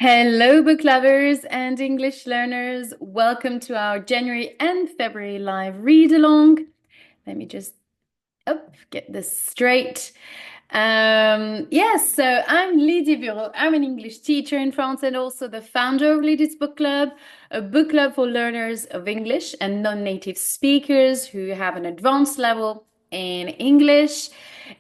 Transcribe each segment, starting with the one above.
Hello, book lovers and English learners. Welcome to our January and February live read along. Let me just get this straight. Yes, so I'm Lydie Bureau. I'm an English teacher in France and also the founder of Lydie's Book Club, a book club for learners of English and non-native speakers who have an advanced level in English.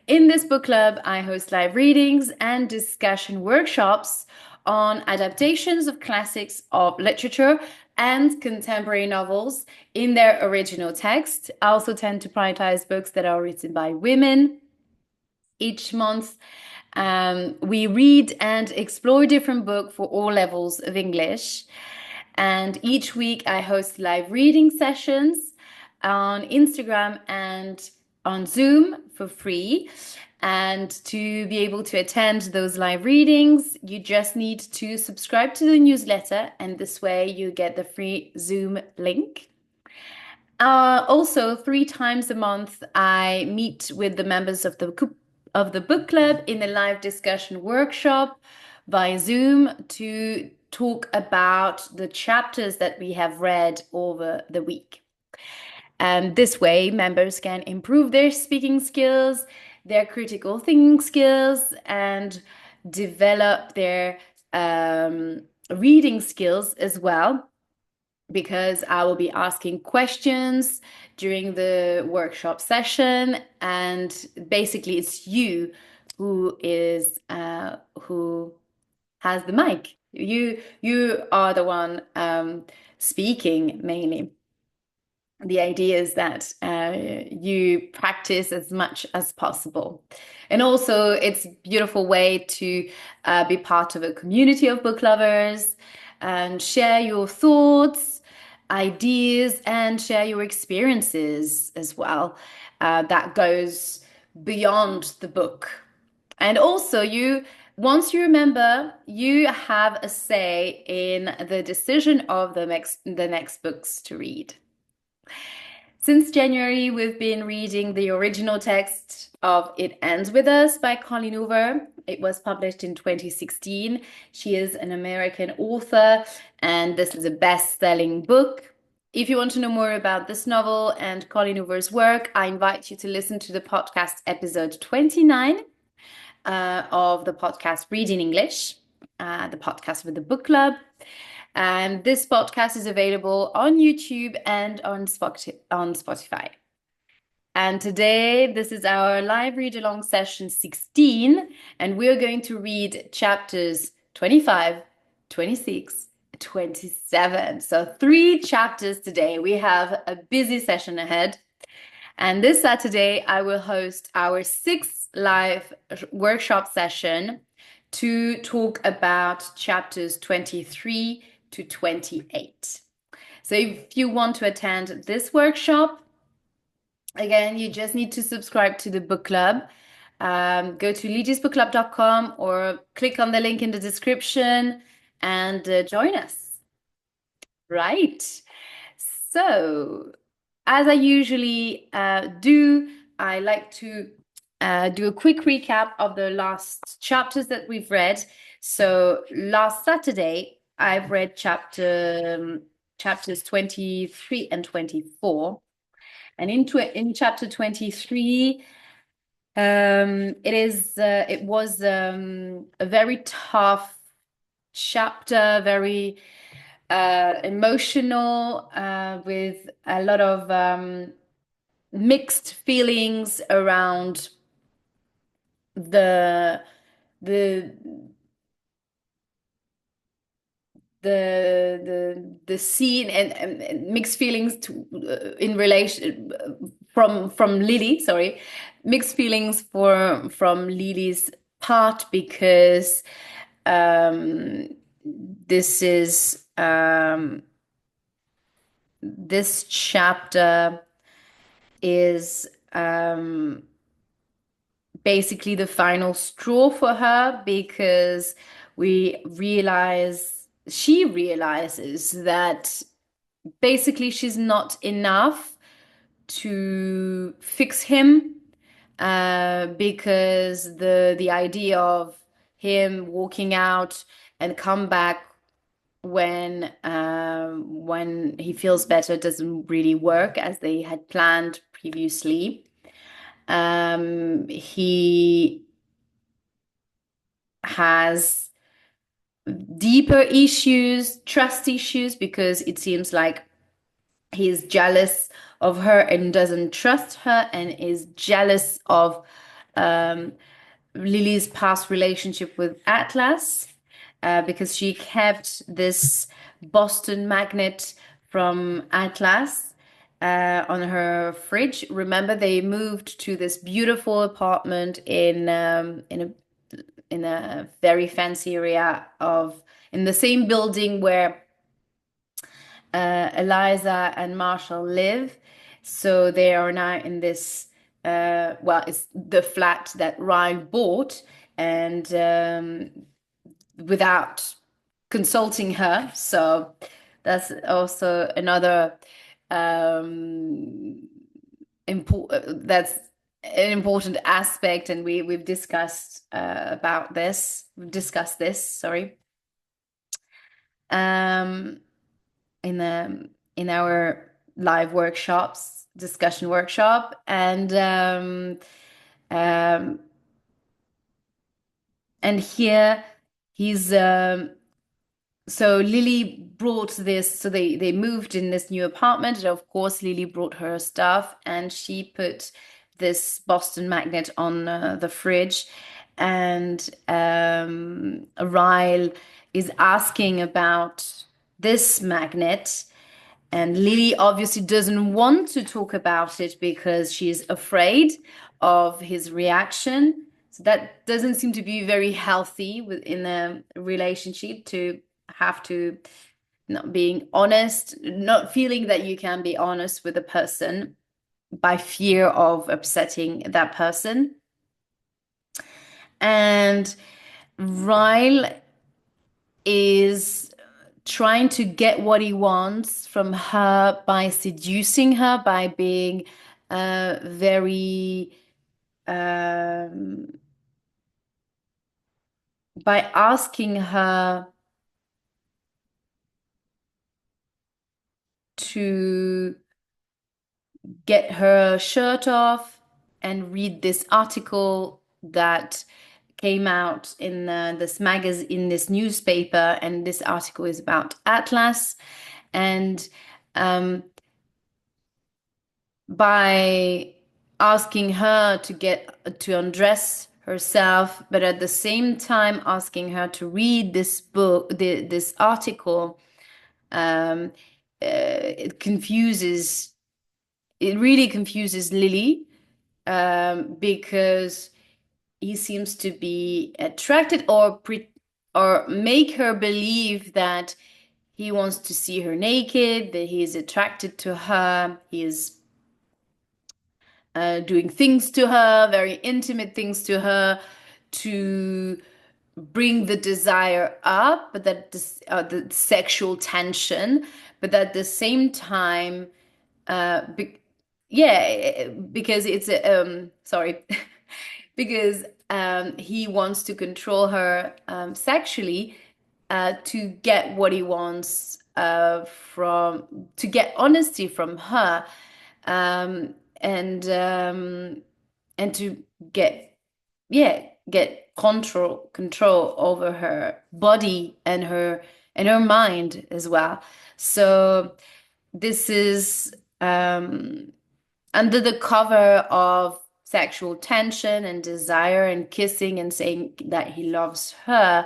In this book club, I host live readings and discussion workshops on adaptations of classics of literature and contemporary novels in their original text. I also tend to prioritize books that are written by women. Each month, we read and explore different books for all levels of English. And each week, I host live reading sessions on Instagram and on Zoom for free. And to be able to attend those live readings, you just need to subscribe to the newsletter, and this way you get the free Zoom link. Also, 3 times a month, I meet with the members of the book club in a live discussion workshop via Zoom to talk about the chapters that we have read over the week. And this way, members can improve their speaking skills, their critical thinking skills, and develop their reading skills as well, because I will be asking questions during the workshop session, and basically it's you who has the mic. You are the one speaking mainly. The idea is that you practice as much as possible. And also, it's a beautiful way to be part of a community of book lovers and share your thoughts, ideas, and share your experiences as well. That goes beyond the book. And also, once you remember, you have a say in the decision of the next books to read. Since January, we've been reading the original text of It Ends With Us by Colleen Hoover. It was published in 2016. She is an American author, and this is a best-selling book. If you want to know more about this novel and Colleen Hoover's work, I invite you to listen to the podcast episode 29 of the podcast Reading English, the podcast with the book club. And this podcast is available on YouTube and on Spotify. And today, this is our live read along session 16, and we're going to read chapters 25, 26, 27. So 3 chapters today. We have a busy session ahead. And this Saturday, I will host our 6th live workshop session to talk about chapters 23 to 28. So if you want to attend this workshop, again, you just need to subscribe to the book club. Go to lydiasbookclub.com or click on the link in the description and join us. Right. So, as I usually do, I like to do a quick recap of the last chapters that we've read. So last Saturday, I've read chapters 23 and 24. And in chapter 23, it was a very tough chapter, very emotional, with a lot of mixed feelings around the the the scene, and mixed feelings in relation from Lily, sorry, mixed feelings from Lily's part, because this is this chapter is basically the final straw for her, because she realizes that basically she's not enough to fix him, because the idea of him walking out and come back when he feels better doesn't really work as they had planned previously. He has deeper issues, trust issues, because it seems like he's jealous of her and doesn't trust her and is jealous of um, Lily's past relationship with Atlas, because she kept this Boston magnet from Atlas on her fridge. Remember, they moved to this beautiful apartment in a very fancy area of in the same building where Eliza and Marshall live. So they are now in this, well, it's the flat that Ryle bought and without consulting her. So that's also another um, that's an important aspect, and we've discussed about this. We've discussed this, sorry. Um, in the in our live workshops, discussion workshop, um, and here he's so Lily brought this. So they moved in this new apartment, and of course Lily brought her stuff, and she put this Boston magnet on the fridge, and Ryle is asking about this magnet. And Lily obviously doesn't want to talk about it because she's afraid of his reaction. So that doesn't seem to be very healthy within a relationship, to have to not being honest, not feeling that you can be honest with a person by fear of upsetting that person. And Ryle is trying to get what he wants from her by seducing her, by being very, um, by asking her to get her shirt off and read this article that came out in this magazine, in this newspaper, and this article is about Atlas. And um, by asking her to get to undress herself, but at the same time asking her to read this book, this article, um, it confuses. It really confuses Lily, because he seems to be attracted or make her believe that he wants to see her naked, that he is attracted to her, he is doing things to her, very intimate things to her, to bring the desire up, but that the sexual tension, but at the same time, be yeah, because it's sorry, because he wants to control her sexually, to get what he wants to get honesty from her, um, and um, and to get get control over her body and her mind as well. So this is under the cover of sexual tension and desire and kissing and saying that he loves her,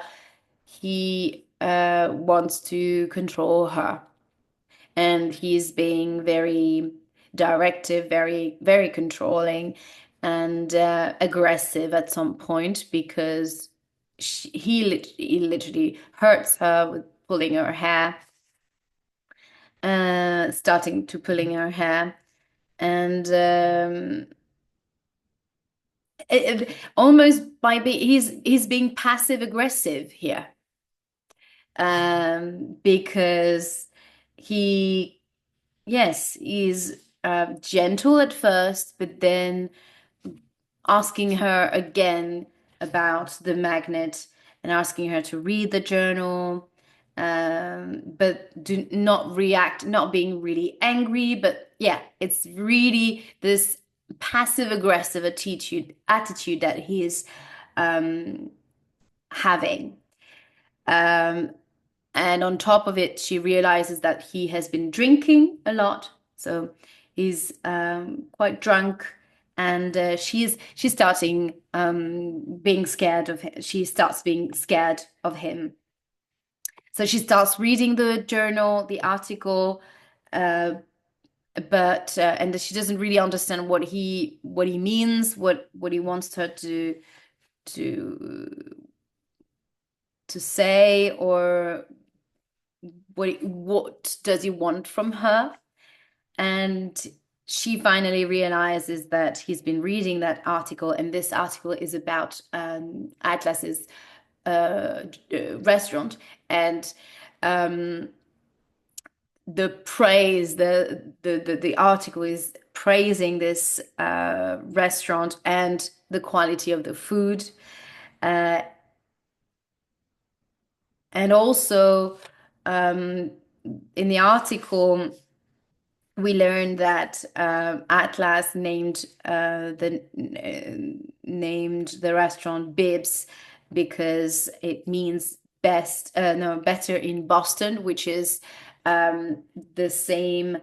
he wants to control her. And he's being very directive, very, very controlling and aggressive at some point, because he literally hurts her with pulling her hair, starting to pulling her hair. And almost by he's being passive aggressive here, because he yes he's gentle at first, but then asking her again about the magnet, and asking her to read the journal, but do not react, not being really angry. But yeah, it's really this passive aggressive attitude that he's um, having. Um, and on top of it, she realizes that he has been drinking a lot. So he's quite drunk. And she's starting being scared of him. She starts being scared of him. So she starts reading the journal, the article, uh, but and she doesn't really understand what he means, what he wants her to to say, or what does he want from her. And she finally realizes that he's been reading that article, and this article is about Atlas's restaurant, and um, the praise the article is praising this restaurant and the quality of the food, uh, and also um, in the article we learned that Atlas named the restaurant Bibs because it means best, no, better in Boston, which is um, the same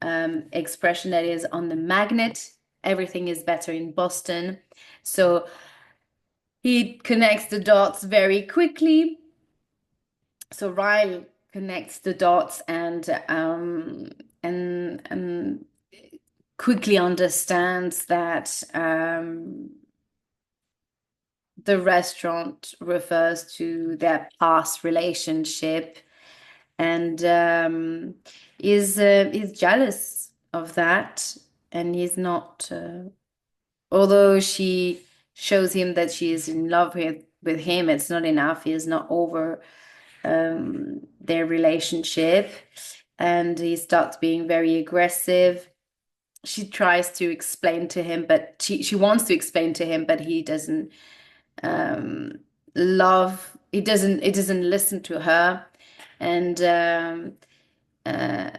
expression that is on the magnet. Everything is better in Boston. So he connects the dots very quickly. So Ryle connects the dots and quickly understands that the restaurant refers to their past relationship, and is jealous of that, and he's not. Although she shows him that she is in love with him, it's not enough. He is not over their relationship, and he starts being very aggressive. She tries to explain to him, but she wants to explain to him, but he doesn't um, he doesn't listen to her, and uh, and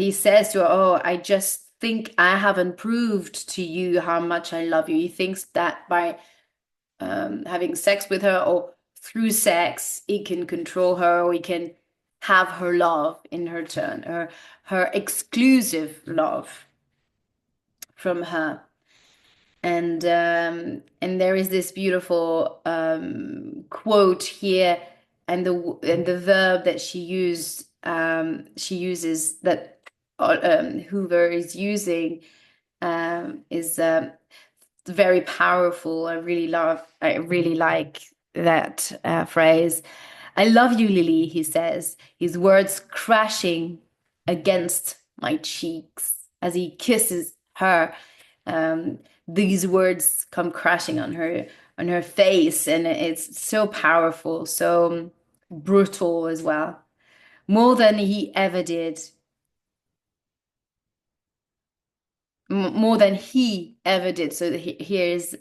he says to her, "Oh, I just think I haven't proved to you how much I love you." He thinks that by having sex with her or through sex, he can control her, or he can have her love in her turn, her exclusive love from her. And there is this beautiful quote here, and the verb that she uses that Hoover is using is very powerful. I really like that phrase. "I love you, Lily," he says, his words crashing against my cheeks as he kisses her. Um, these words come crashing on her face, and it's so powerful, so brutal as well, more than he ever did, more than he ever did. So here is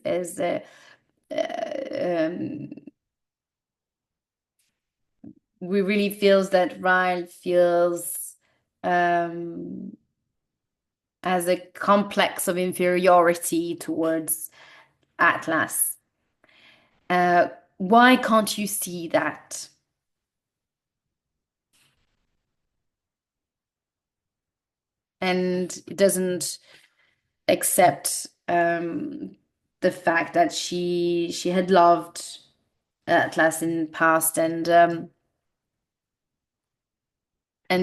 um, we really feels that Ryle feels um, as a complex of inferiority towards Atlas. Uh, why can't you see that? And it doesn't accept the fact that she had loved Atlas in the past, and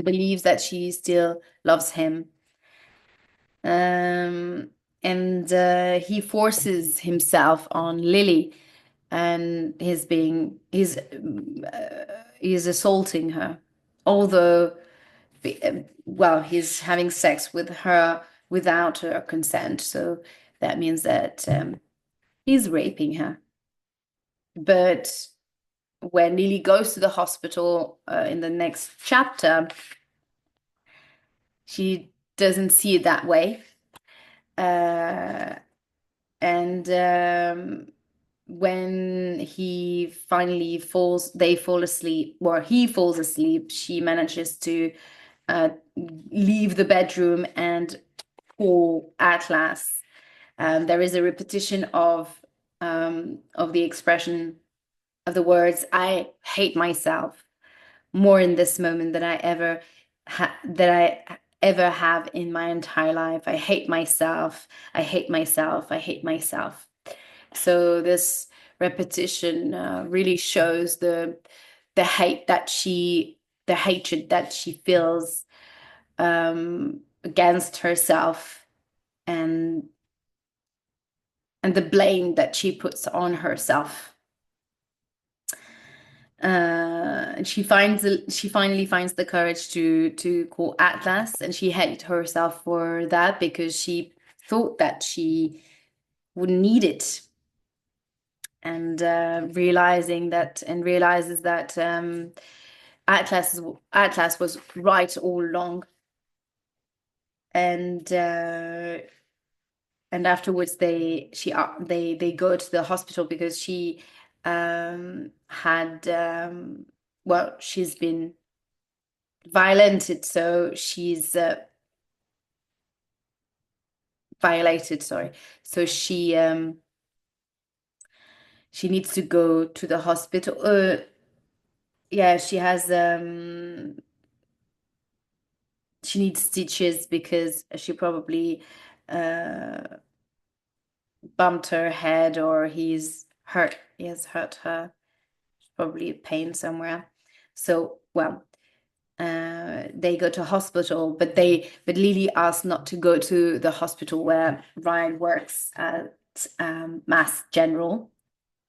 believes that she still loves him. Um, and he forces himself on Lily, and he's assaulting her, although well, he's having sex with her without her consent, so that means that he's raping her. But when Lily goes to the hospital in the next chapter, she doesn't see it that way. Uh, and when he finally falls, they fall asleep, or he falls asleep, she manages to uh, leave the bedroom and call Atlas. There is a repetition of the expression of the words "I hate myself" more in this moment than I ever have in my entire life. I hate myself. I hate myself. I hate myself. So this repetition really shows the hate that the hatred that she feels against herself, and the blame that she puts on herself. And she finally finds the courage to call Atlas, and she hates herself for that because she thought that she wouldn't need it, and realizes that Atlas was right all along, and afterwards they go to the hospital because she had well, she's been violented, so she's violated, sorry. So she needs to go to the hospital. Yeah, she needs stitches because she probably uh bumped her head, or he has hurt her, probably pain somewhere. So, well, they go to hospital, but Lily asked not to go to the hospital where Ryan works at Mass General.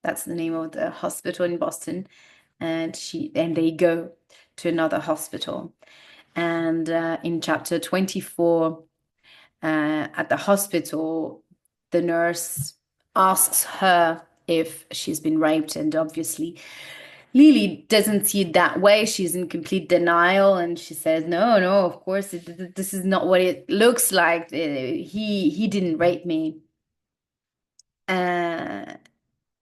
That's the name of the hospital in Boston. And they go to another hospital. And in chapter 24, at the hospital, the nurse asks her if she's been raped, and obviously Lily doesn't see it that way. She's in complete denial, and she says, "No, no, of course, this is not what it looks like. He didn't rape me. Uh,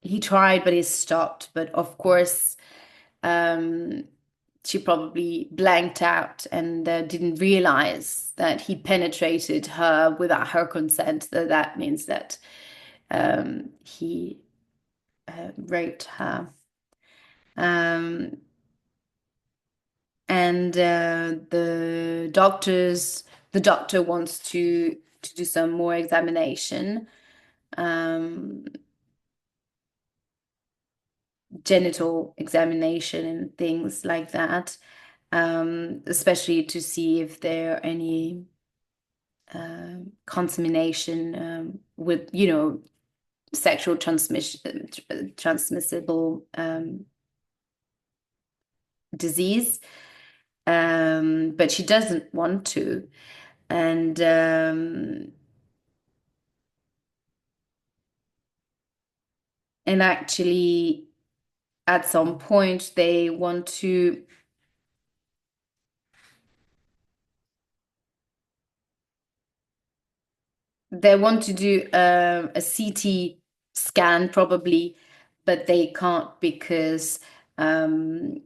he tried, but he stopped. But of course, um, she probably blanked out and didn't realize that he penetrated her without her consent. So that means that he raped her." Um, and the doctor wants to do some more examination, um, genital examination and things like that, especially to see if there are any contamination with, sexual transmissible disease. But she doesn't want to. And actually, at some point, they want to do a CT scan probably, but they can't because um,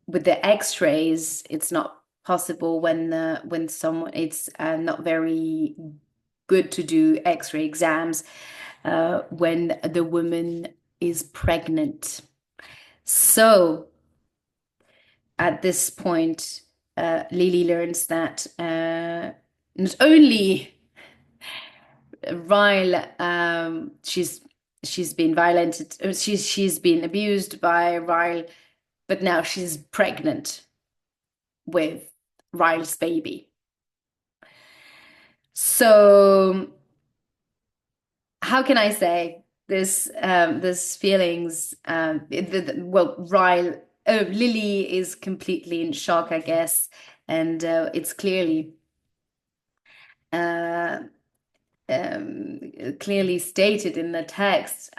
with the X-rays, it's not possible when someone it's not very good to do X-ray exams when the woman is pregnant. So at this point, Lily learns that not only Ryle, she's been violented, she's been abused by Ryle, but now she's pregnant with Ryle's baby. So how can I say this feelings? Well, Lily is completely in shock, I guess, and it's uh, clearly stated in the text.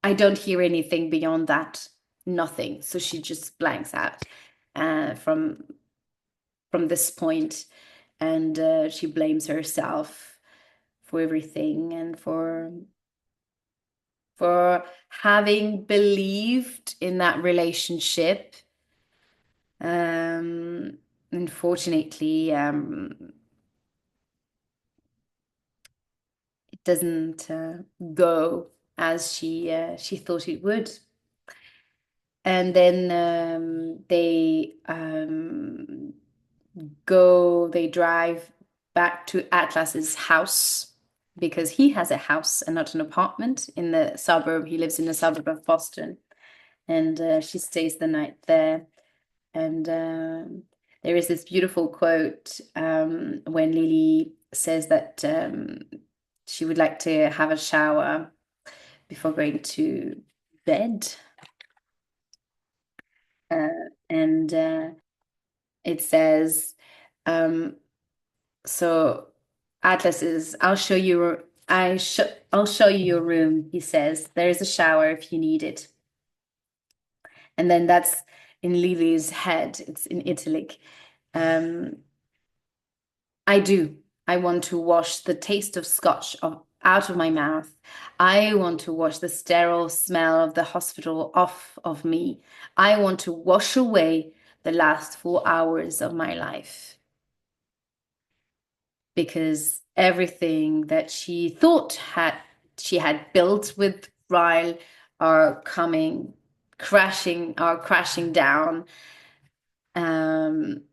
I don't hear anything beyond that, nothing. So she just blanks out from this point, and she blames herself for everything and for for having believed in that relationship. Um, Unfortunately, it doesn't go as she thought it would. And then they drive back to Atlas's house because he has a house and not an apartment in the suburb. He lives in the suburb of Boston, and she stays the night there. And there is this beautiful quote when Lily says that she would like to have a shower before going to bed. Uh, and it says, um, so Atlas is, I'll show you your room, he says. There is a shower if you need it. And then that's in Lily's head, it's in italic. Um, I do. I want to wash the taste of out of my mouth. I want to wash the sterile smell of the hospital off of me. I want to wash away the last 4 hours of my life. Because everything that she thought she had built with Ryle are crashing down. Um,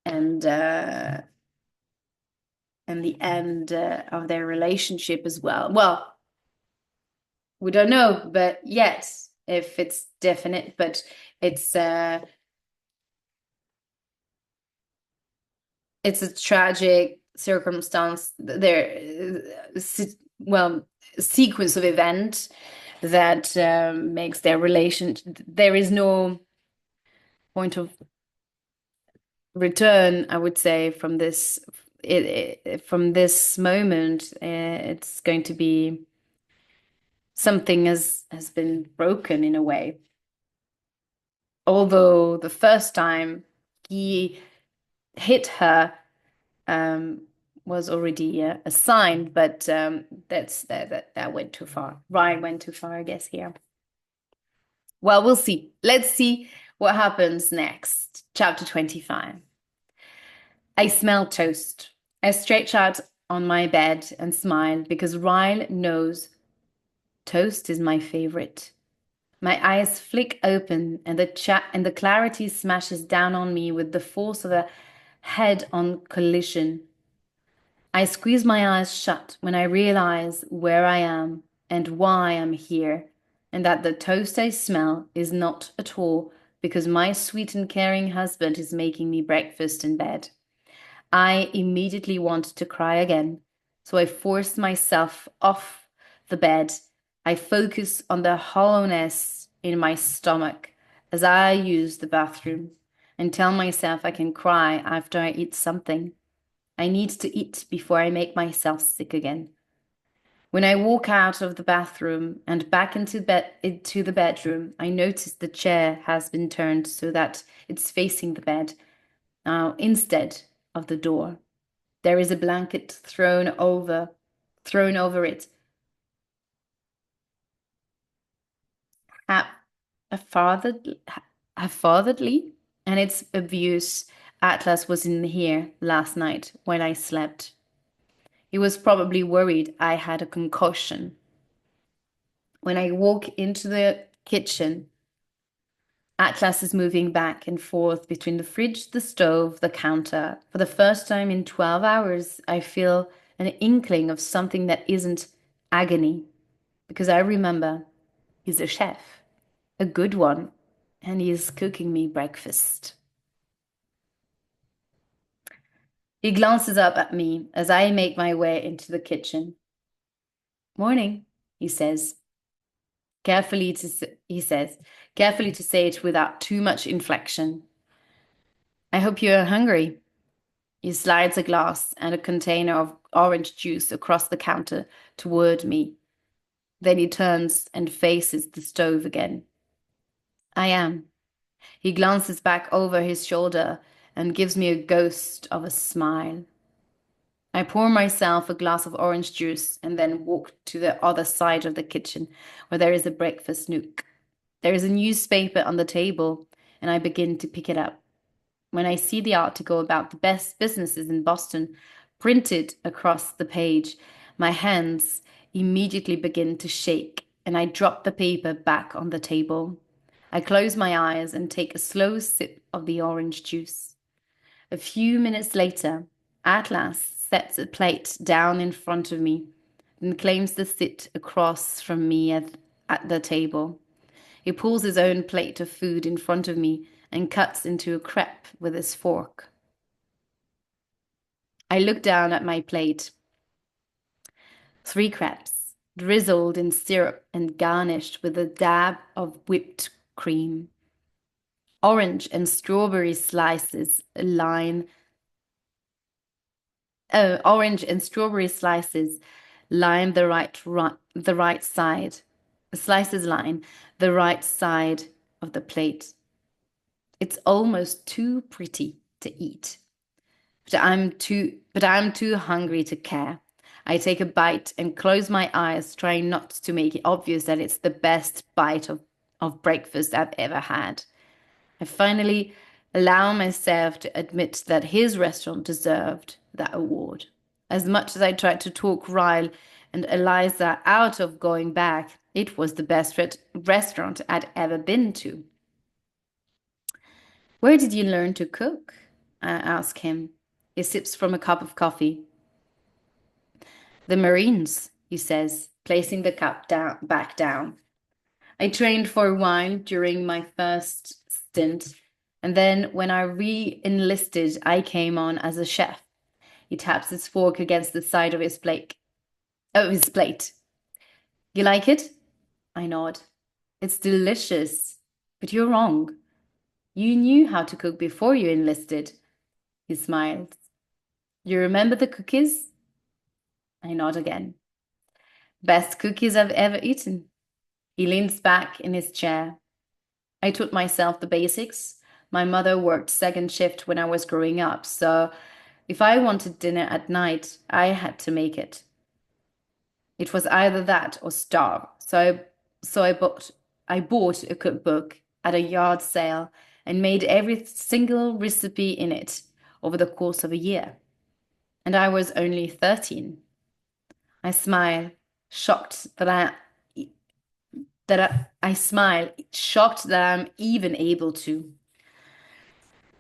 and the end of their relationship as well. Well, we don't know, but yet if it's definite, but it's it's a tragic circumstance. Well, sequence of event that makes their relation. There is no point of return, I would say, from from this moment. It's going to be something has been broken in a way. Although the first time he hit her um, was already a sign, but that went too far. Ryan went too far, I guess, here. Well, we'll see. Let's see what happens next. Chapter 25. I smell toast. I stretch out on my bed and smile because Ryle knows toast is my favorite. My eyes flick open and the clarity smashes down on me with the force of a head-on collision. I squeeze my eyes shut when I realize where I am and why I'm here, and that the toast I smell is not at all because my sweet and caring husband is making me breakfast in bed. I immediately want to cry again, so I force myself off the bed. I focus on the hollowness in my stomach as I use the bathroom and tell myself I can cry after I eat something. I need to eat before I make myself sick again. When I walk out of the bathroom and back into the bedroom, I notice the chair has been turned so that it's facing the bed now instead of the door. There is a blanket thrown over it. Ha- Haphazardly, haphazardly, and it's obvious Atlas was in here last night when I slept. He was probably worried I had a concussion. When I walk into the kitchen, Atlas is moving back and forth between the fridge, the stove, the counter. For the first time in 12 hours, I feel an inkling of something that isn't agony, because I remember he's a chef, a good one, and he is cooking me breakfast. He glances up at me as I make my way into the kitchen. Morning, he says. He says, carefully to say it without too much inflection. I hope you're hungry. He slides a glass and a container of orange juice across the counter toward me. Then he turns and faces the stove again. I am. He glances back over his shoulder and gives me a ghost of a smile. I pour myself a glass of orange juice and then walk to the other side of the kitchen where there is a breakfast nook. There is a newspaper on the table, and I begin to pick it up. When I see the article about the best businesses in Boston printed across the page, my hands immediately begin to shake, and I drop the paper back on the table. I close my eyes and take a slow sip of the orange juice. A few minutes later, Atlas sets a plate down in front of me and claims to sit across from me at the table. He pulls his own plate of food in front of me and cuts into a crepe with his fork. I look down at my plate. 3 crepes, drizzled in syrup and garnished with a dab of whipped cream. Orange and strawberry slices line the right side. Slices line the right side of the plate. It's almost too pretty to eat. But I'm too hungry to care. I take a bite and close my eyes, trying not to make it obvious that it's the best bite of breakfast I've ever had. I finally allow myself to admit that his restaurant deserved that award. As much as I tried to talk Ryle and Eliza out of going back, it was the best restaurant I'd ever been to. Where did you learn to cook? I ask him. He sips from a cup of coffee. The Marines, he says, placing the cup back down. I trained for a while during my first stint, and then when I re-enlisted, I came on as a chef. He taps his fork against the side of his plate. Oh, his plate. You like it? I nod. It's delicious. But you're wrong. You knew how to cook before you enlisted. He smiles. You remember the cookies? I nod again. Best cookies I've ever eaten. He leans back in his chair. I taught myself the basics. My mother worked second shift when I was growing up, so if I wanted dinner at night, I had to make it. It was either that or starve. So I bought a cookbook at a yard sale and made every single recipe in it over the course of a year. And I was only 13. I smile, shocked that I smile, shocked that I'm even able to.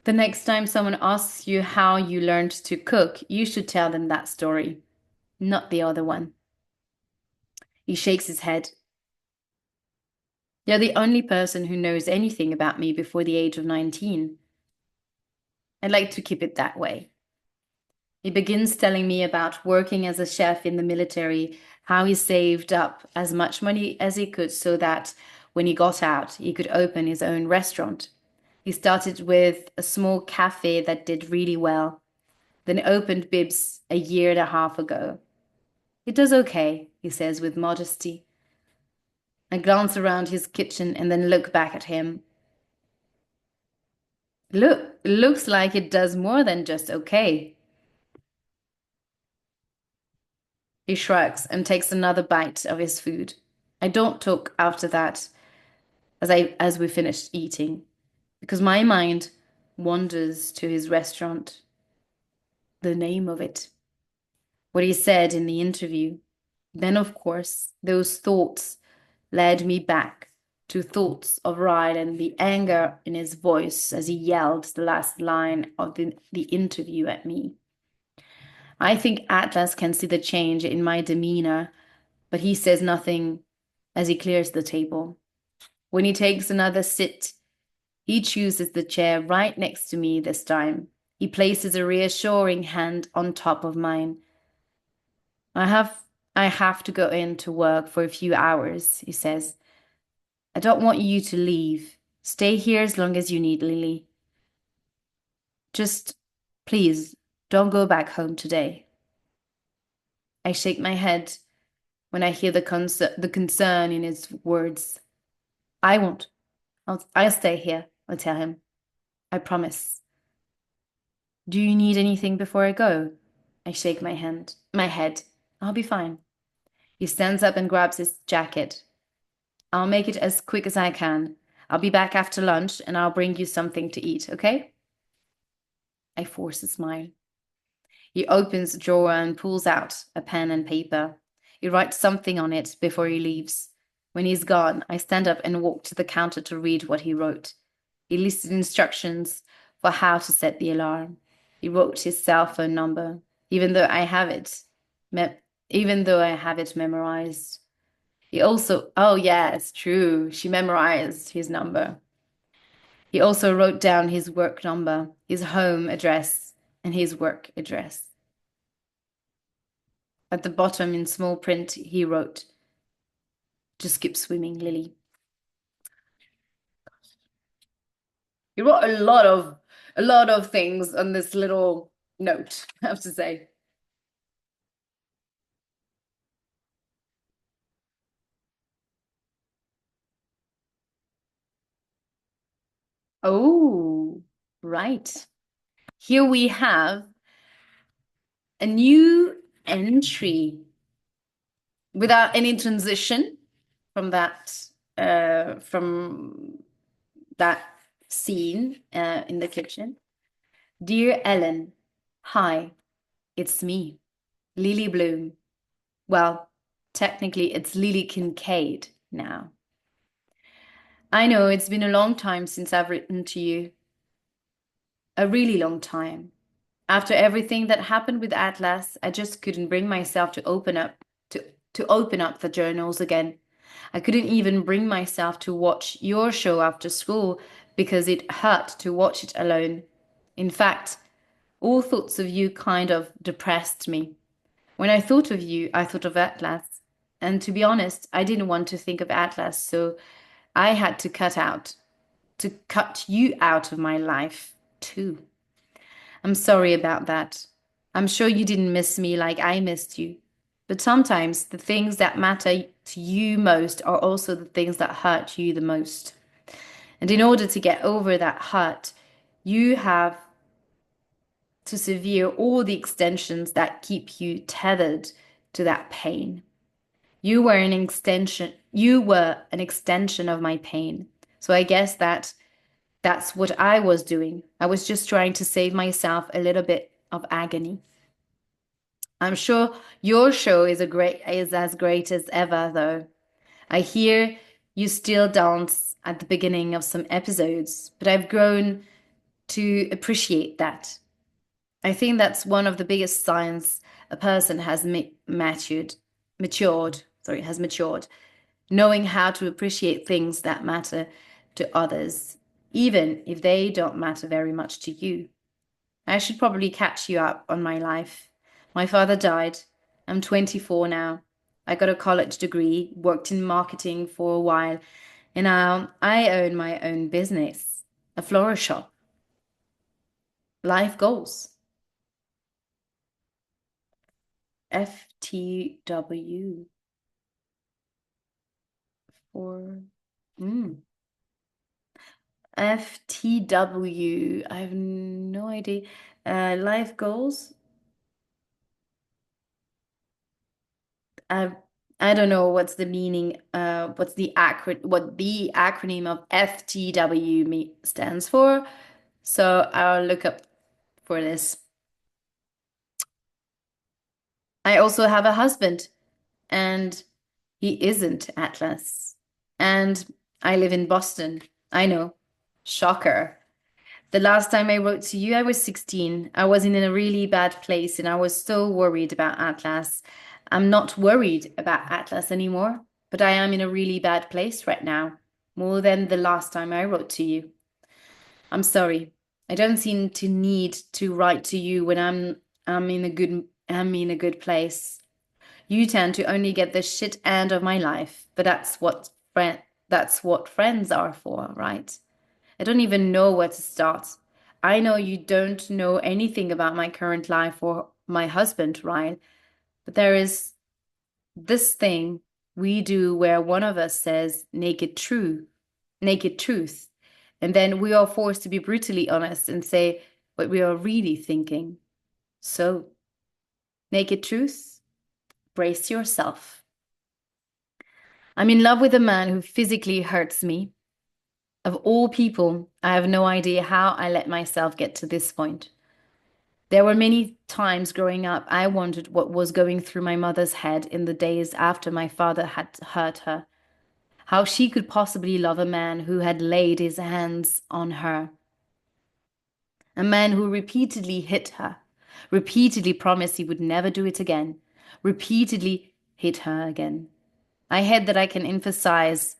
The next time someone asks you how you learned to cook, you should tell them that story, not the other one. He shakes his head. You're the only person who knows anything about me before the age of 19. I'd like to keep it that way. He begins telling me about working as a chef in the military, how he saved up as much money as he could so that when he got out, he could open his own restaurant. He started with a small cafe that did really well, then opened Bibs a year and a half ago. It does okay, he says with modesty. I glance around his kitchen and then look back at him. Looks like it does more than just okay. He shrugs and takes another bite of his food. I don't talk after that as we finish eating, because my mind wanders to his restaurant, the name of it, what he said in the interview. Then, of course, those thoughts led me back to thoughts of Ryle and the anger in his voice as he yelled the last line of the interview at me. I think Atlas can see the change in my demeanor, but he says nothing as he clears the table. When he takes another sit, he chooses the chair right next to me this time. He places a reassuring hand on top of mine. I have to go in to work for a few hours, he says. I don't want you to leave. Stay here as long as you need, Lily. Just, please, don't go back home today. I shake my head when I hear the concern in his words. I won't. I'll stay here, I'll tell him. I promise. Do you need anything before I go? I shake my head. I'll be fine. He stands up and grabs his jacket. I'll make it as quick as I can. I'll be back after lunch and I'll bring you something to eat, okay? I force a smile. He opens a drawer and pulls out a pen and paper. He writes something on it before he leaves. When he's gone, I stand up and walk to the counter to read what he wrote. He listed instructions for how to set the alarm. He wrote his cell phone number, even though I have it, even though I have it memorized. He also, oh yeah, it's true. She memorized his number. He also wrote down his work number, his home address, and his work address. At the bottom in small print, he wrote, "Just keep swimming, Lily." He wrote a lot of things on this little note, I have to say. Oh, right. Here we have a new entry without any transition from from that scene in the kitchen. Dear Ellen, hi, it's me, Lily Bloom. Well, technically, it's Lily Kincaid now. I know it's been a long time since I've written to you, a really long time. After everything that happened with Atlas, I just couldn't bring myself to open up the journals again. I couldn't even bring myself to watch your show after school because it hurt to watch it alone. In fact, all thoughts of you kind of depressed me. When I thought of you, I thought of Atlas. And to be honest, I didn't want to think of Atlas, so I had to cut you out of my life too. I'm sorry about that. I'm sure you didn't miss me like I missed you. But sometimes the things that matter to you most are also the things that hurt you the most. And in order to get over that hurt, you have to sever all the extensions that keep you tethered to that pain. You were an extension of my pain. So I guess that's what I was doing. I was just trying to save myself a little bit of agony. I'm sure your show is as great as ever, though. I hear you still dance at the beginning of some episodes, but I've grown to appreciate that. I think that's one of the biggest signs a person has matured, knowing how to appreciate things that matter to others, even if they don't matter very much to you. I should probably catch you up on my life. My father died. I'm 24 now. I got a college degree, worked in marketing for a while, and now I own my own business, a floral shop. Life goals. FTW for FTW. I have no idea. Life goals. I I don't know what's the meaning. What the acronym of FTW stands for. So I'll look up for this. I also have a husband, and he isn't Atlas. And I live in Boston. I know. Shocker. The last time I wrote to you, I was 16. I was in a really bad place and I was so worried about Atlas. I'm not worried about Atlas anymore, but I am in a really bad place right now, more than the last time I wrote to you. I'm sorry. I don't seem to need to write to you when I'm in a good place. You tend to only get the shit end of my life, but that's what friends are for, right? I don't even know where to start. I know you don't know anything about my current life or my husband, Ryle, but there is this thing we do where one of us says naked truth, and then we are forced to be brutally honest and say what we are really thinking. So, Naked truth, brace yourself. I'm in love with a man who physically hurts me. Of all people, I have no idea how I let myself get to this point. There were many times growing up I wondered what was going through my mother's head in the days after my father had hurt her. How she could possibly love a man who had laid his hands on her. A man who repeatedly hit her, repeatedly promised he would never do it again, repeatedly hit her again. I hate that I can empathize.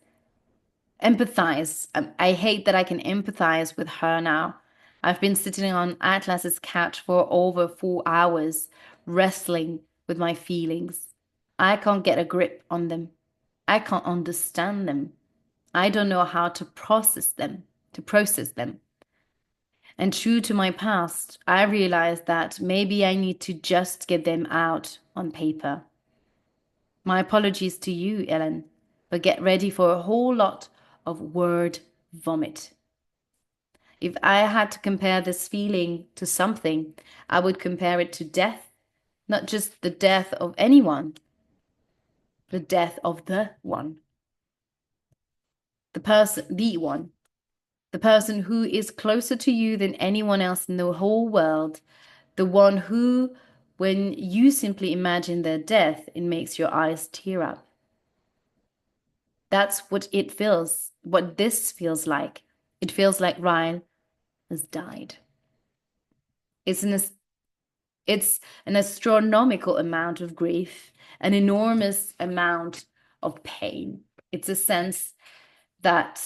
I hate that I can empathize with her now. I've been sitting on Atlas's couch for over 4 hours, wrestling with my feelings. I can't get a grip on them. I can't understand them. I don't know how to process them. And true to my past, I realized that maybe I need to just get them out on paper. My apologies to you, Ellen, but get ready for a whole lot of word vomit. If I had to compare this feeling to something, I would compare it to death, not just the death of anyone, the death of the one, the person who is closer to you than anyone else in the whole world, the one who, when you simply imagine their death, it makes your eyes tear up. That's what this feels like. It feels like Ryle has died. It's an, it's an astronomical amount of grief, an enormous amount of pain. It's a sense that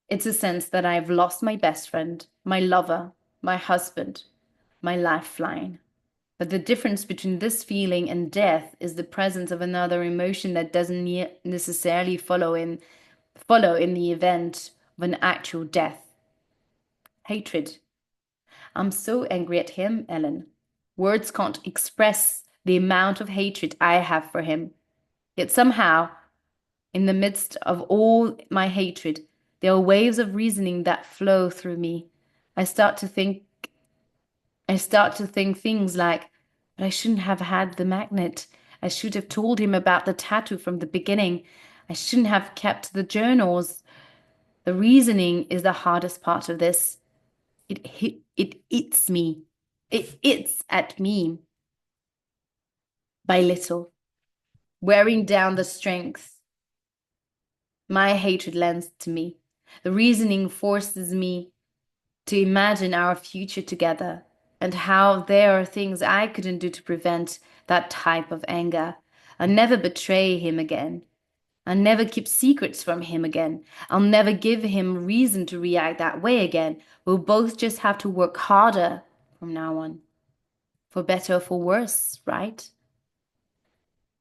I've lost my best friend, my lover, my husband, my lifeline. But the difference between this feeling and death is the presence of another emotion that doesn't necessarily follow in the event of an actual death. Hatred. I'm so angry at him, Ellen. Words can't express the amount of hatred I have for him. Yet somehow, in the midst of all my hatred, there are waves of reasoning that flow through me. I start to think things like, but I shouldn't have had the magnet. I should have told him about the tattoo from the beginning. I shouldn't have kept the journals. The reasoning is the hardest part of this. It eats me. It eats at me by little, wearing down the strength my hatred lends to me. The reasoning forces me to imagine our future together and how there are things I couldn't do to prevent that type of anger. I'll never betray him again. I'll never keep secrets from him again. I'll never give him reason to react that way again. We'll both just have to work harder from now on. For better or for worse, right?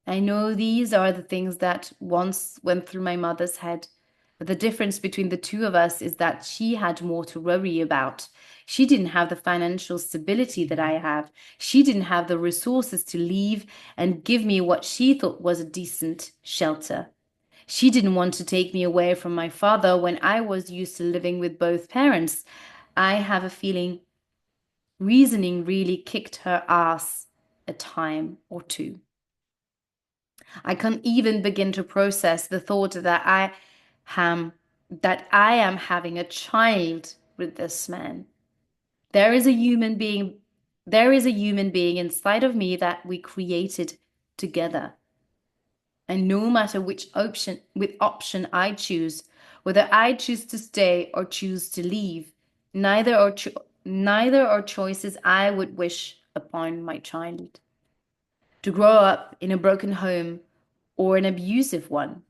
I know these are the things that once went through my mother's head. But the difference between the two of us is that she had more to worry about. She didn't have the financial stability that I have. She didn't have the resources to leave and give me what she thought was a decent shelter. She didn't want to take me away from my father when I was used to living with both parents. I have a feeling reasoning really kicked her ass a time or two. I can't even begin to process the thought am that I am having a child with this man. There is a human being there is a human being inside of me that we created together. And no matter which option I choose, whether I choose to stay or choose to leave, neither are choices I would wish upon my child. To grow up in a broken home or an abusive one.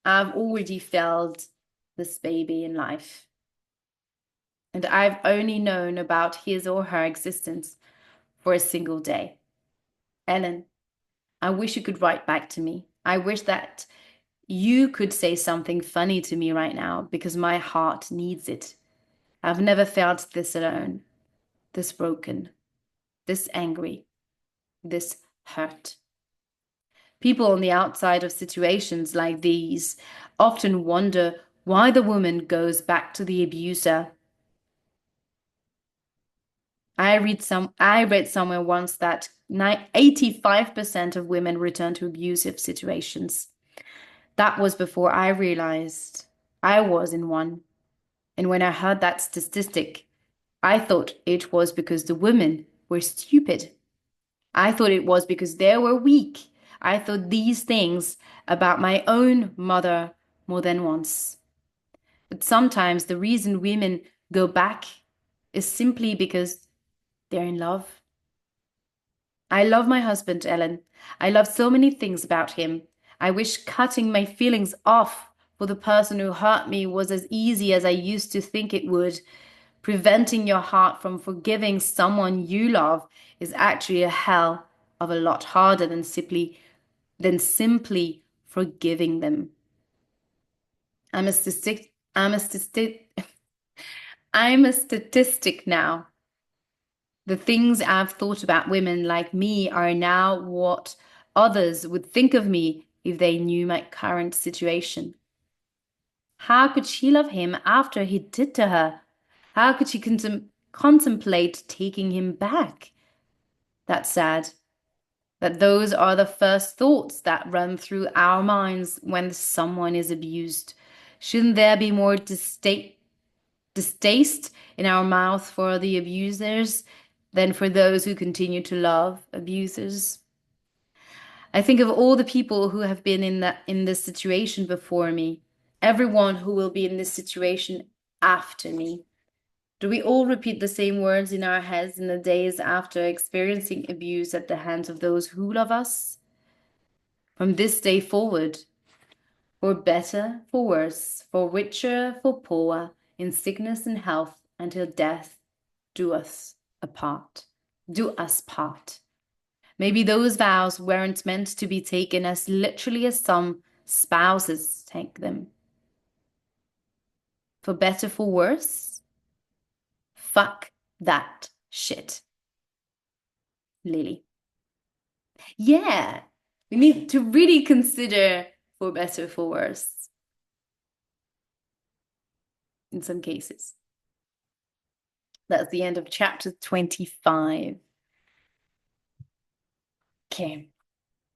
I've already felt this baby in life. And I've only known about his or her existence for a single day. Ellen, I wish you could write back to me. I wish that you could say something funny to me right now because my heart needs it. I've never felt this alone, this broken, this angry, this hurt. People on the outside of situations like these often wonder why the woman goes back to the abuser. I read somewhere once that 85% of women return to abusive situations. That was before I realized I was in one. And when I heard that statistic, I thought it was because the women were stupid. I thought it was because they were weak. I thought these things about my own mother more than once. But sometimes the reason women go back is simply because they're in love. I love my husband, Ellen. I love so many things about him. I wish cutting my feelings off for the person who hurt me was as easy as I used to think it would. Preventing your heart from forgiving someone you love is actually a hell of a lot harder than simply forgiving them. I'm a statistic. I'm a statistic now. The things I've thought about women like me are now what others would think of me if they knew my current situation. How could she love him after he did to her? How could she contemplate taking him back? That's sad. That those are the first thoughts that run through our minds when someone is abused. Shouldn't there be more distaste in our mouth for the abusers than for those who continue to love abusers? I think of all the people who have been in this situation before me, everyone who will be in this situation after me. Do we all repeat the same words in our heads in the days after experiencing abuse at the hands of those who love us? From this day forward, for better, for worse, for richer, for poorer, in sickness and health, until death do us apart. Do us part. Maybe those vows weren't meant to be taken as literally as some spouses take them. For better, for worse, fuck that shit. Lily. Yeah, we need to really consider for better, for worse in some cases. That's the end of chapter 25. Okay,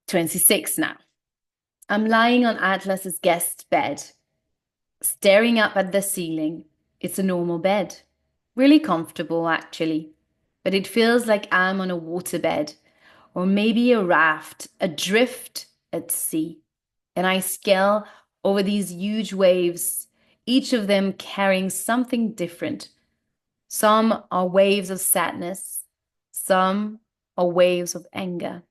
26 now. I'm lying on Atlas's guest bed, staring up at the ceiling. It's a normal bed. Really comfortable, actually. But it feels like I'm on a waterbed, or maybe a raft, adrift at sea. And I scale over these huge waves, each of them carrying something different. Some are waves of sadness, some are waves of anger,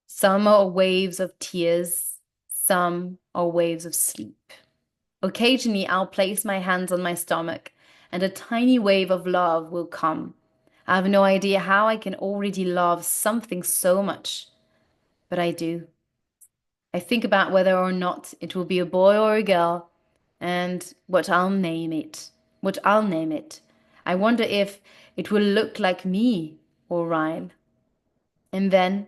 some are waves of tears, some are waves of sleep. Occasionally, I'll place my hands on my stomach and a tiny wave of love will come. I have no idea how I can already love something so much, but I do. I think about whether or not it will be a boy or a girl and what I'll name it. What I'll name it. I wonder if it will look like me or Ryle. And then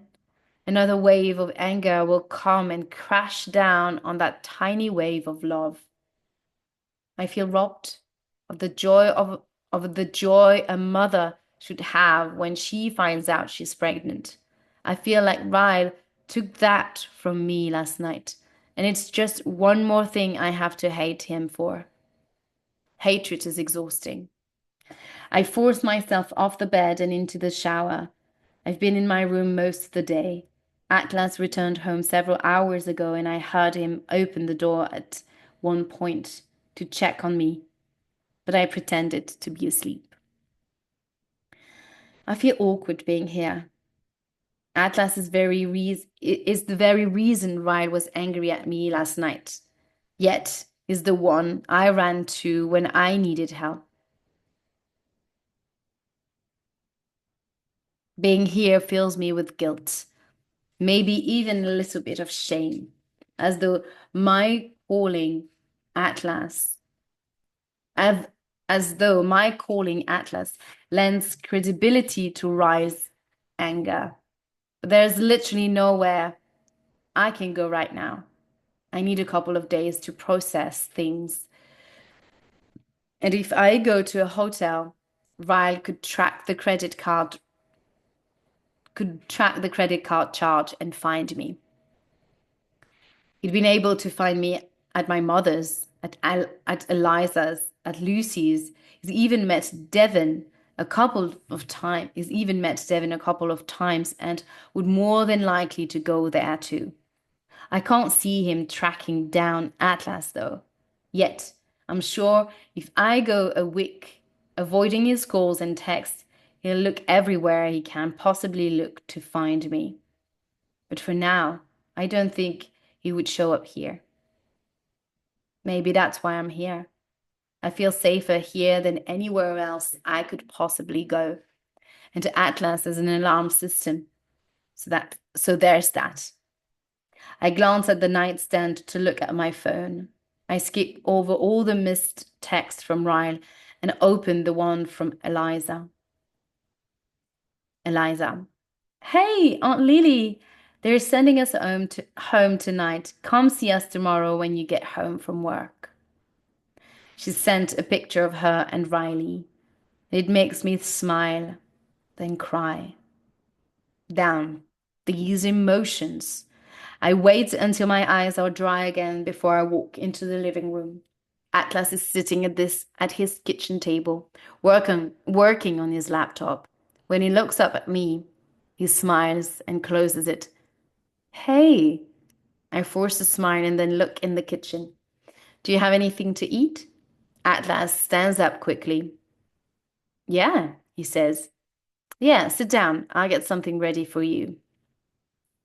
another wave of anger will come and crash down on that tiny wave of love. I feel robbed of the joy a mother should have when she finds out she's pregnant. I feel like Ryle took that from me last night, and it's just one more thing I have to hate him for. Hatred is exhausting. I force myself off the bed and into the shower. I've been in my room most of the day. Atlas returned home several hours ago, and I heard him open the door at one point to check on me, but I pretended to be asleep. I feel awkward being here. Atlas is the very reason Ryle was angry at me last night, yet is the one I ran to when I needed help. Being here fills me with guilt, maybe even a little bit of shame, as though my calling Atlas, as, as though my calling Atlas lends credibility to Ryle's anger. But there's literally nowhere I can go right now. I need a couple of days to process things. And if I go to a hotel, Ryle could track the credit card charge and find me. He'd been able to find me at my mother's, at Eliza's, at Lucy's. He's even met Devon a couple of times. He's even met Devon a couple of times and would more than likely to go there too. I can't see him tracking down Atlas though. Yet, I'm sure if I go a week avoiding his calls and texts, he'll look everywhere he can possibly look to find me. But for now, I don't think he would show up here. Maybe that's why I'm here. I feel safer here than anywhere else I could possibly go. And to Atlas is an alarm system. So there's that. I glance at the nightstand to look at my phone. I skip over all the missed texts from Ryle and open the one from Eliza. Eliza. Hey, Aunt Lily. They're sending us home tonight. Come see us tomorrow when you get home from work. She sent a picture of her and Riley. It makes me smile, then cry. Damn, these emotions. I wait until my eyes are dry again before I walk into the living room. Atlas is sitting at his kitchen table, working on his laptop. When he looks up at me, he smiles and closes it. Hey, I force a smile and then look in the kitchen. Do you have anything to eat? Atlas stands up quickly. Yeah, he says. Yeah, sit down. I'll get something ready for you.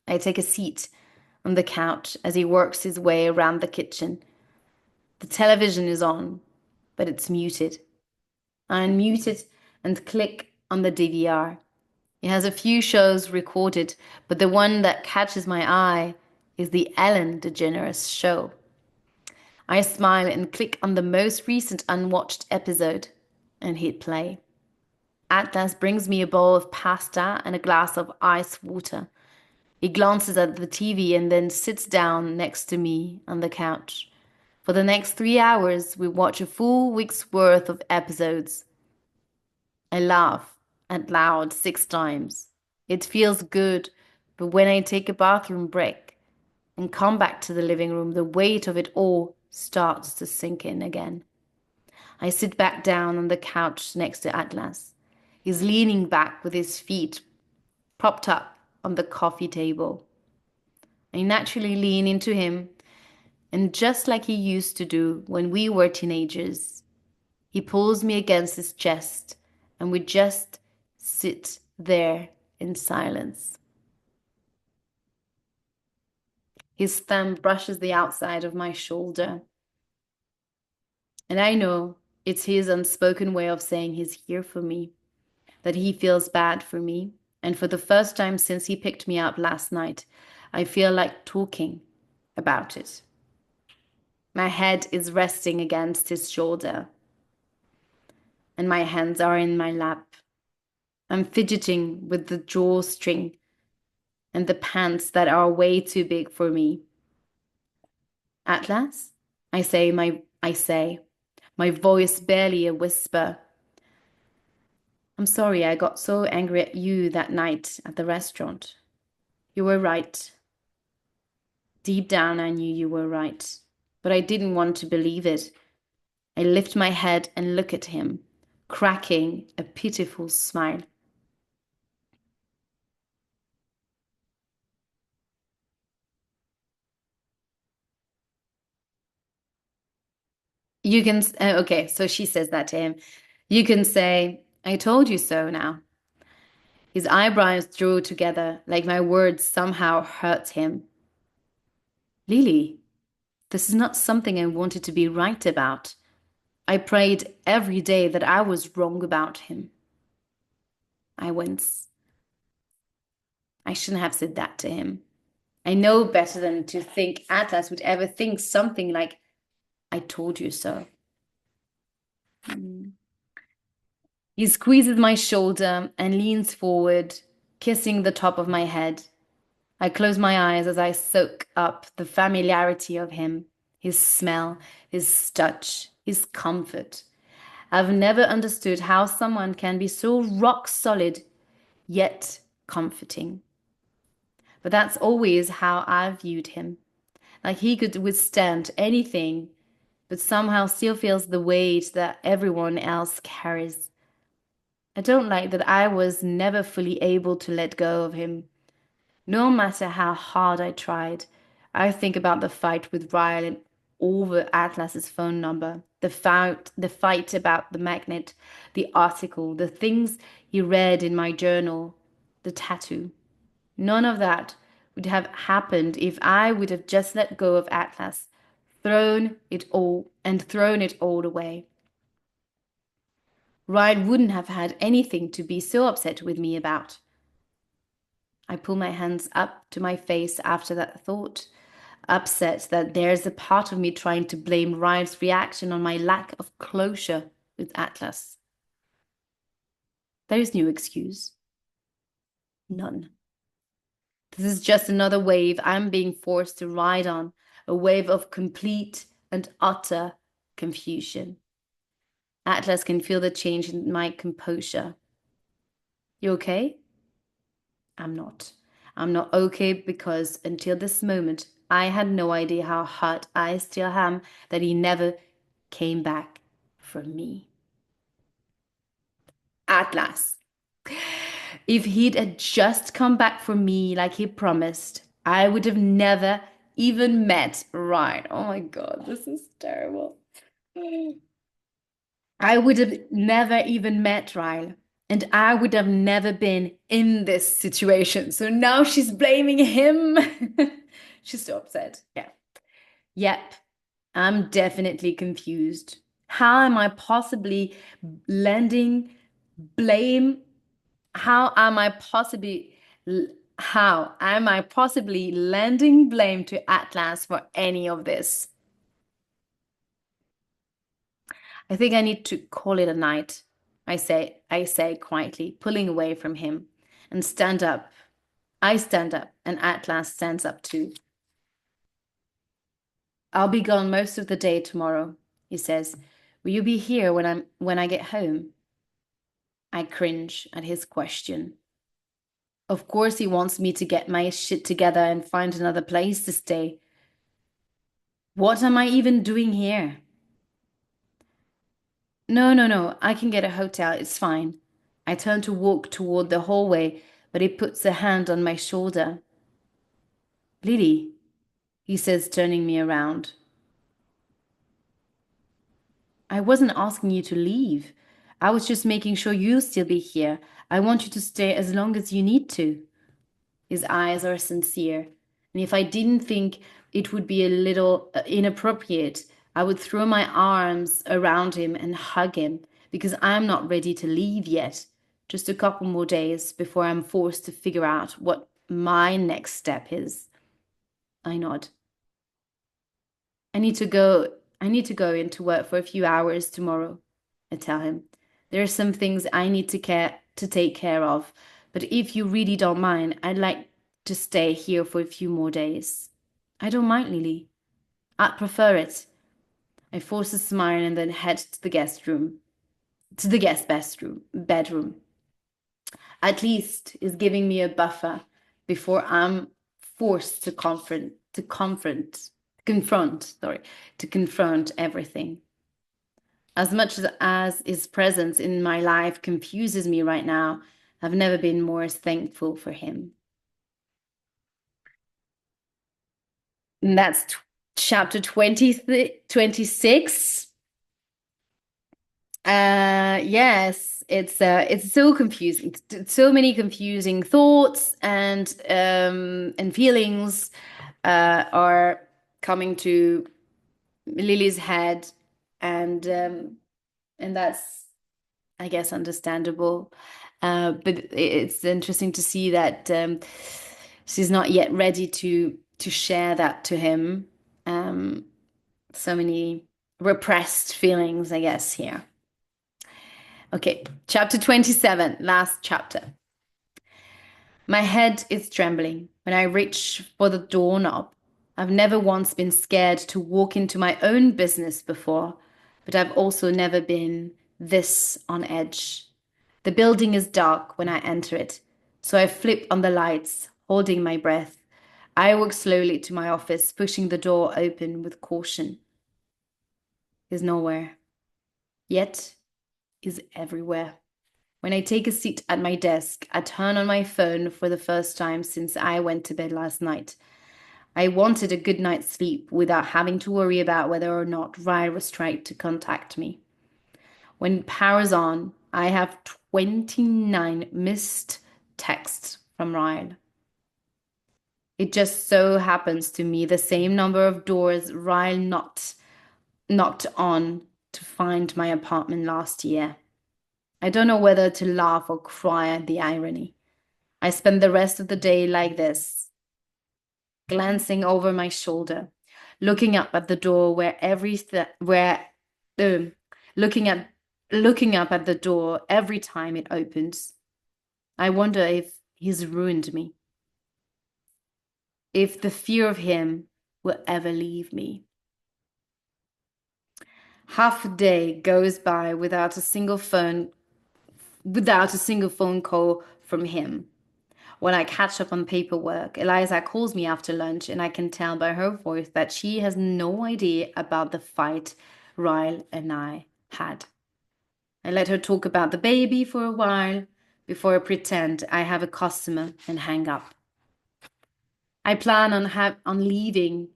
I take a seat on the couch as he works his way around the kitchen. The television is on, but it's muted. I unmute it and click on the DVR. It has a few shows recorded, but the one that catches my eye is the Ellen DeGeneres show. I smile and click on the most recent unwatched episode and hit play. Atlas brings me a bowl of pasta and a glass of ice water. He glances at the TV and then sits down next to me on the couch. For the next 3 hours, we watch a full week's worth of episodes. I laugh out loud 6 times. It feels good, but when I take a bathroom break and come back to the living room, the weight of it all starts to sink in again. I sit back down on the couch next to Atlas. He's leaning back with his feet propped up on the coffee table. I naturally lean into him, and just like he used to do when we were teenagers, he pulls me against his chest, and we just sit there in silence. His thumb brushes the outside of my shoulder, and I know it's his unspoken way of saying he's here for me, that he feels bad for me. And for the first time since he picked me up last night, I feel like talking about it. My head is resting against his shoulder, and my hands are in my lap. I'm fidgeting with the drawstring and the pants that are way too big for me. Atlas? I say, my voice barely a whisper. I'm sorry I got so angry at you that night at the restaurant. You were right. Deep down, I knew you were right, but I didn't want to believe it. I lift my head and look at him, cracking a pitiful smile. Okay, so she says that to him. You can say, I told you so now. His eyebrows drew together like my words somehow hurt him. Lily, this is not something I wanted to be right about. I prayed every day that I was wrong about him. I wince. I shouldn't have said that to him. I know better than to think Atlas would ever think something like, I told you so. He squeezes my shoulder and leans forward, kissing the top of my head. I close my eyes as I soak up the familiarity of him, his smell, his touch, his comfort. I've never understood how someone can be so rock solid, yet comforting. But that's always how I viewed him. Like he could withstand anything, but somehow still feels the weight that everyone else carries. I don't like that I was never fully able to let go of him, no matter how hard I tried. I think about the fight with Ryle over Atlas's phone number, the fight about the magnet, the article, the things he read in my journal, the tattoo. None of that would have happened if I would have just let go of Atlas, thrown it all away. Ryan wouldn't have had anything to be so upset with me about. I pull my hands up to my face after that thought, upset that there's a part of me trying to blame Ryan's reaction on my lack of closure with Atlas. There is no excuse. None. This is just another wave I'm being forced to ride on, a wave of complete and utter confusion. Atlas can feel the change in my composure. You okay? I'm not. I'm not okay because until this moment, I had no idea how hurt I still am that he never came back for me. Atlas. If he'd had just come back for me like he promised, I would have never even met Ryan. Oh my God, this is terrible. I would have never even met Ryle, and I would have never been in this situation. So now she's blaming him. She's so upset. Yeah. Yep. I'm definitely confused. How am I possibly lending blame? How am I possibly how am I possibly lending blame to Atlas for any of this? I think I need to call it a night. I say quietly, pulling away from him, and stand up. I stand up, and Atlas stands up too. I'll be gone most of the day tomorrow, he says. Will you be here when I get home? I cringe at his question. Of course he wants me to get my shit together and find another place to stay. What am I even doing here? No, no, no. I can get a hotel. It's fine. I turn to walk toward the hallway, but he puts a hand on my shoulder. Lily, he says, turning me around. I wasn't asking you to leave. I was just making sure you'll still be here. I want you to stay as long as you need to. His eyes are sincere. And if I didn't think it would be a little inappropriate, I would throw my arms around him and hug him because I'm not ready to leave yet. Just a couple more days before I'm forced to figure out what my next step is. I nod. I need to go. I need to go into work for a few hours tomorrow, I tell him. There are some things I need to take care of, but if you really don't mind, I'd like to stay here for a few more days. I don't mind, Lily. I'd prefer it. I force a smile and then head to the guest bedroom. At least is giving me a buffer before I'm forced to confront everything. As much as his presence in my life confuses me right now, I've never been more thankful for him. And that's chapter 26. Yes, it's so confusing. So many confusing thoughts and feelings are coming to Lily's head, and that's, I guess, understandable. But it's interesting to see that she's not yet ready to share that to him. So many repressed feelings, I guess, here. Okay, chapter 27, last chapter. My head is trembling when I reach for the doorknob. I've never once been scared to walk into my own business before, but I've also never been this on edge. The building is dark when I enter it, so I flip on the lights, holding my breath. I walk slowly to my office, pushing the door open with caution. Is nowhere. Yet is everywhere. When I take a seat at my desk, I turn on my phone for the first time since I went to bed last night. I wanted a good night's sleep without having to worry about whether or not Ryle was trying to contact me. When it powers on, I have 29 missed texts from Ryle. It just so happens to me the same number of doors Ryle knocked on to find my apartment last year. I don't know whether to laugh or cry at the irony. I spend the rest of the day like this, glancing over my shoulder, looking up at the door um, looking at looking up at the door every time it opens. I wonder if he's ruined me, if the fear of him will ever leave me. Half a day goes by without a single phone call from him. When I catch up on paperwork, Eliza calls me after lunch, and I can tell by her voice that she has no idea about the fight Ryle and I had. I let her talk about the baby for a while before I pretend I have a customer and hang up. I plan on leaving.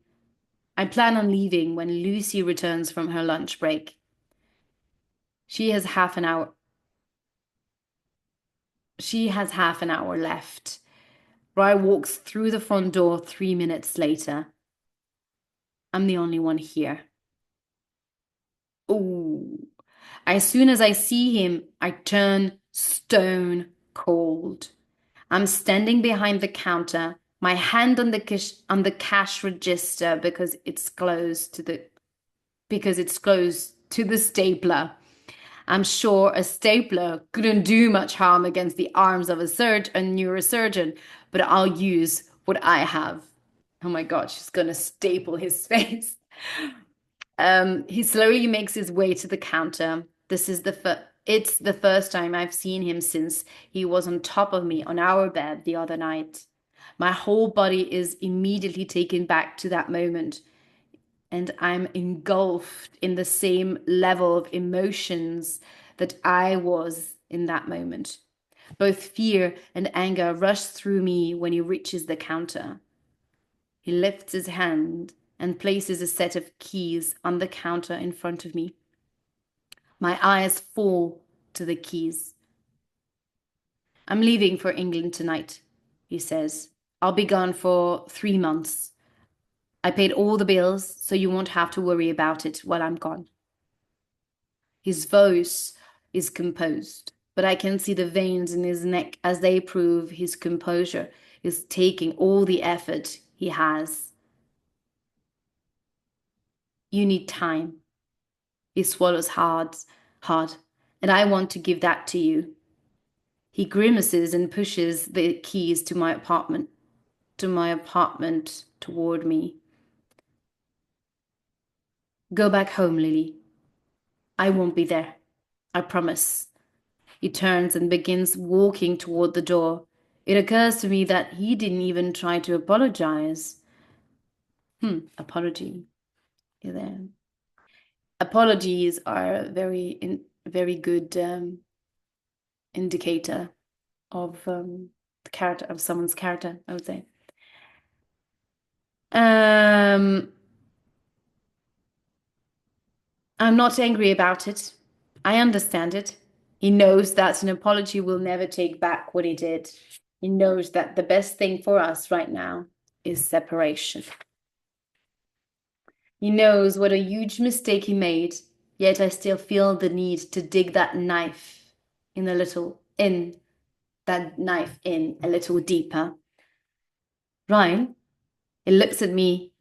I plan on leaving when Lucy returns from her lunch break. She has half an hour. She has half an hour left. Ryle walks through the front door 3 minutes later. I'm the only one here. Ooh. As soon as I see him, I turn stone cold. I'm standing behind the counter, my hand on the cash register because it's close to the stapler. I'm sure a stapler couldn't do much harm against the arms of a neurosurgeon, but I'll use what I have. Oh my God, she's gonna staple his face. He slowly makes his way to the counter. It's the first time I've seen him since he was on top of me on our bed the other night. My whole body is immediately taken back to that moment, and I'm engulfed in the same level of emotions that I was in that moment. Both fear and anger rush through me when he reaches the counter. He lifts his hand and places a set of keys on the counter in front of me. My eyes fall to the keys. I'm leaving for England tonight, he says. I'll be gone for 3 months. I paid all the bills, so you won't have to worry about it while I'm gone. His voice is composed, but I can see the veins in his neck as they prove his composure is taking all the effort he has. You need time. He swallows hard, and I want to give that to you. He grimaces and pushes the keys to my apartment toward me. Go back home, Lily. I won't be there. I promise. He turns and begins walking toward the door. It occurs to me that he didn't even try to apologize. Apology. Yeah, there. Apologies are a very good indicator of the character of someone's character, I would say. I'm not angry about it. I understand it. He knows that an apology will never take back what he did. He knows that the best thing for us right now is separation. He knows what a huge mistake he made, yet I still feel the need to dig that knife in a little deeper. Ryan, he looks at me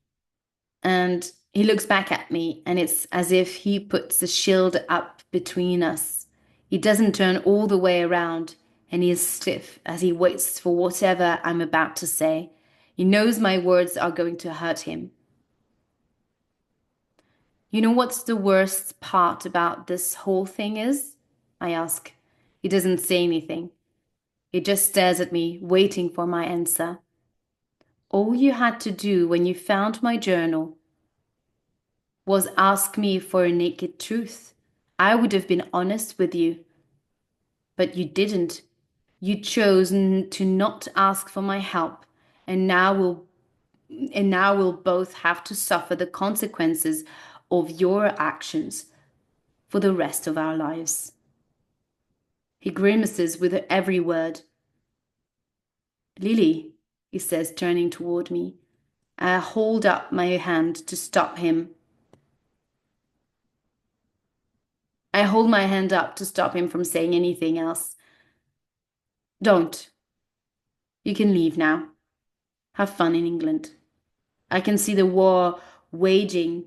and he looks back at me, and it's as if he puts a shield up between us. He doesn't turn all the way around, and he is stiff as he waits for whatever I'm about to say. He knows my words are going to hurt him. You know what's the worst part about this whole thing is? I ask. He doesn't say anything. He just stares at me, waiting for my answer. All you had to do when you found my journal was ask me for a naked truth. I would have been honest with you, but you didn't. You chose to not ask for my help, and now we'll both have to suffer the consequences of your actions for the rest of our lives. He grimaces with every word. Lily, he says, turning toward me. I hold up my hand to stop him. I hold my hand up to stop him from saying anything else. Don't. You can leave now. Have fun in England. I can see the war waging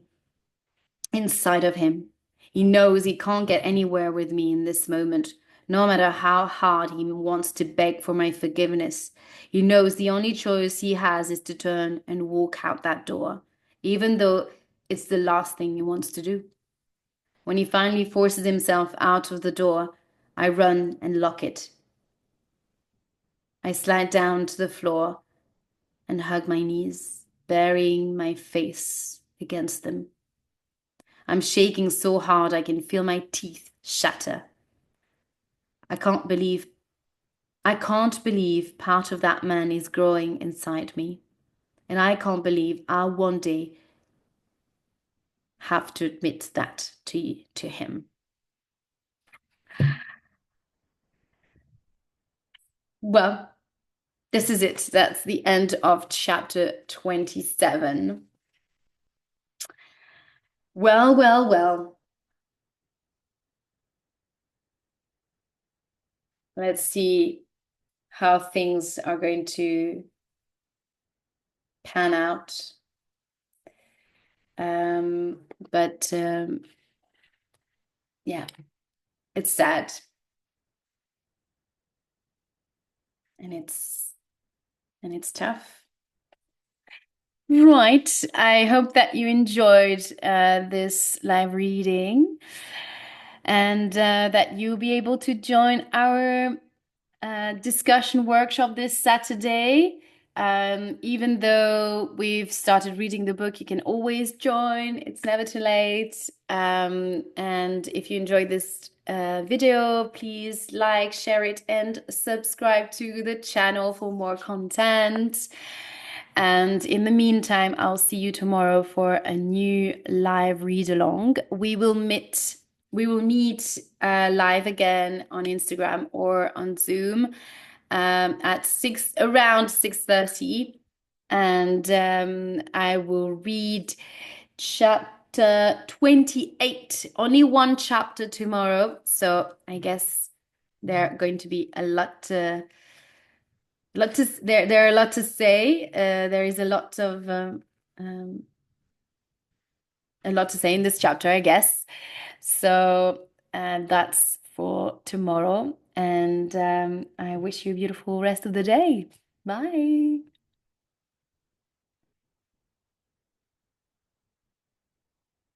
inside of him. He knows he can't get anywhere with me in this moment, no matter how hard he wants to beg for my forgiveness. He knows the only choice he has is to turn and walk out that door, even though it's the last thing he wants to do. When he finally forces himself out of the door, I run and lock it. I slide down to the floor and hug my knees, burying my face against them. I'm shaking so hard I can feel my teeth shatter. I can't believe part of that man is growing inside me. And I can't believe I'll one day have to admit that to him. Well, this is it. That's the end of chapter 27. Well, well, well. Let's see how things are going to pan out. But yeah, it's sad. And it's tough. Right. I hope that you enjoyed this live reading and that you'll be able to join our discussion workshop this Saturday. Even though we've started reading the book, you can always join. It's never too late. And if you enjoyed this video, please like, share it, and subscribe to the channel for more content. And in the meantime, I'll see you tomorrow for a new live read along. We will meet live again on Instagram or on Zoom at around 6:30, and I will read chapter 28. Only one chapter tomorrow, so I guess there are going to be a lot. There are a lot to say. There is a lot to say in this chapter, I guess. So that's for tomorrow, and I wish you a beautiful rest of the day. Bye.